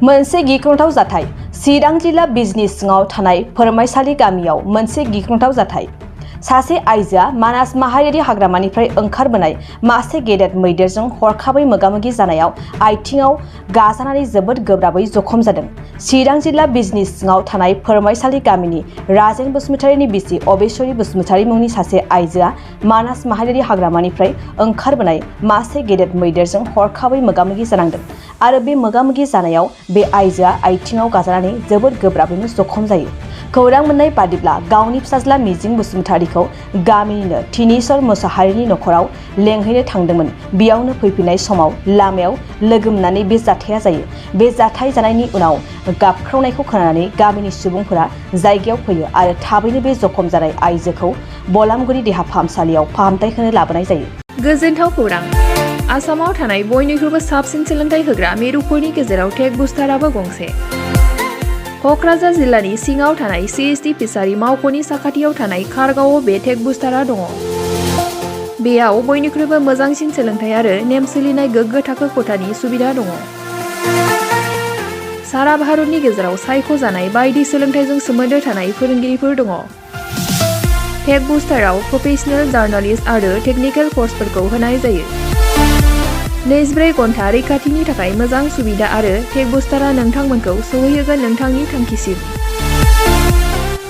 मोनसे गिख्रंथाव जाथाय चिरां जिल्ला बिजनी सिङाव थानाय फोरमायसालि गामियाव मोनसे गिख्रंथाव जाथाय। सासे आइजोआ मानास माहारियारि हाग्रामानिफ्राय ओंखारबोनाय मासे गेदेर मैदेरजों हरखाबै मोगा-मोगि जानायाव आथिङाव गाजानानै जोबोद गोब्राबै जखम जादों। चिरां जिल्ला बिजनी सिङाव थानाय फोरमायसालि गामिनि राजेन बसुमतारीनि बिसि अबेश्वरी बसुमतारी मुंनि सासे आइजोआ मानास माहारियारि हाग्रामानिफ्राय ओंखारबोनाय मासे गेदेर मैदेरजों हरखाबै मोगा-मोगि जानांदों आरो बे मोगा-मोगि जानायाव बे आइजोआ आथिङाव गाजानानै जोबोद गोब्राबैनो जखम जायो। खौरां मोननाय बादिब्ला गावनि फिसाज्ला मिजिं बसुमतारीखौ गामिनिनो थिनेश्वर मोसाहारिनि नखराव लेंहैनो थांदोंमोन। बेयावनो फैफिननाय समाव लामायाव लोगो मोननानै बे जाथाया जायो। बे जाथाय जानायनि उनाव गाबख्रावनायखौ खोनानानै गामिनि सुबुंफोरा जायगायाव फैयो आरो थाबैनो बे जखम जानाय आइजोखौ बलामगुरि देहा फाहामसालियाव फाहामथाय होनो लाबोनाय जायो। गोजोनथाव खौरां। आसामाव थानाय बयनिख्रुइबो साबसिन सोलोंथाइ होग्रा मिरुफोरनि गेजेराव टेक बुस्टाराबो गंसे। कक्राझार जिल्लानि सिङाव थानाय CST फिसारि मावख'नि साखाथियाव थानाय खारगावआव बे टेक बुस्टारा दङ। बेयाव बयनिख्रुइबो मोजांसिन सोलोंथाइ आरो नेम सोलिनाय गोग्गो थाखो खथानि सुबिदा दङ। सारा भारतनि गेजेराव सायख'जानाय बायदि सोलोंथाइजों सोमोन्दो थानाय फोरोंगिरिफोर दङ। टेक बुस्टाराव प्रफेशनेल जार्नालिस्ट आरो टेकनिकेल कर्सफोरखौ होनाय जायो। 24 घन्टा रैखाथिनि थाखाय मोजां सुबिदा आरो टेक बुस्टारा नोंथांमोनखौ सौहैहोगोन नोंथांनि थांखिसिम।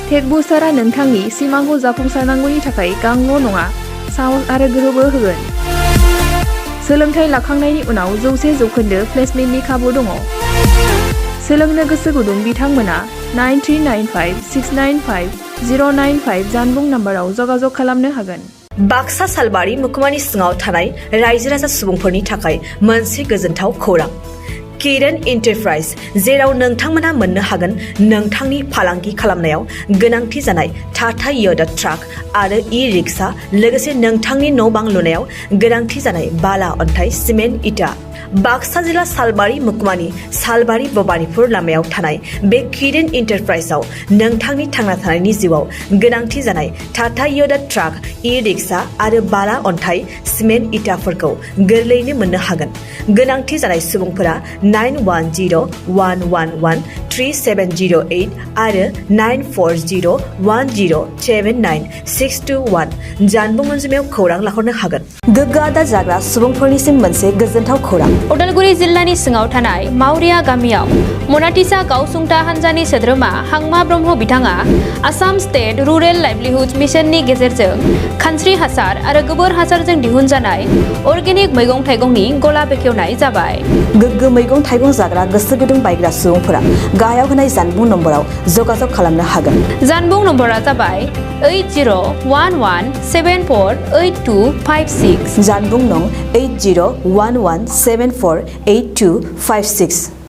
टेक बुस्टारा नोंथांनि सिमांखौ जाफुंसारनांगौनि थाखाय गांल' नङा, साहस आरो गोहोबो होगोन। सोलोंथाइ लाखांनायनि उनाव 100% प्लेसमेन्टनि खाबु दङ। सोलोंनो गोसो गुदुं बिथांमोना 9395695095 जानबुं नाम्बाराव जगाजग खालामनो हागोन। बाक्सा सालबारि मुखुमानि सिङाव थानाय रायजो राजा सुबुंफोरनि थाखाय मोनसे गोजोनथाव खौरां। किरण एन्टारप्राइज, जेराव नोंथांमोना मोननो हागोन नोंथांनि फालांगि खालामनायाव गोनांथि जानाय टाटा योदा ट्राक आरो ई-रिक्शा, लोगोसे नोंथांनि न' बां लुनायाव गोनांथि जानाय बाला, अन्थाइ, सिमेन्ट, इटा। बाक्सा जिल्ला सालबारि मुखुमानि सालबारि भबानिपुर लामायाव थानाय बे किरण एन्टारप्राइजआव नोंथांनि थांना थानायनि जिउआव गोनांथि जानाय टाटा योदा ट्राक, ई-रिक्शा आरो बाला, अन्थाइ, सिमेन्ट, इटाफोरखौ गोरलैयैनो मोननो हागोन। गोनांथि जानाय सुबुंफोरा 9101113708 आरो 9401079621 जानबुं अनजिमायाव खौरां लाहरनो हागोन। गोग्गो आदार जाग्रा सुबुंफोरनिसिम मोनसे गोजोनथाव खौरां। उदालगुरि जिल्लानि सिङाव थानाय मावरिया गामियाव मनाटिसा गावसुंथा हान्जानि सोद्रोमा हांमा ब्रह्म बिथाङा आसाम स्टेट रुरेल लाइभलिहुड मिशननि गेजेरजों खानस्रि हासार आरो गोबोर हासारजों दिहुनजानाय अर्गेनिक मैगं थाइगंनि गला बेखेवनाय जाबाय। गोग्गो मैगं थाइगं जाग्रा गोसो गुदुं बायग्रा सुबुंफोरा गाहायाव होनाय जानबुं नम्बराव जगाजग खालामनो हागोन। जानबुं नम्बरा जाबाय 8011748256। जानबुं नं 8011748256।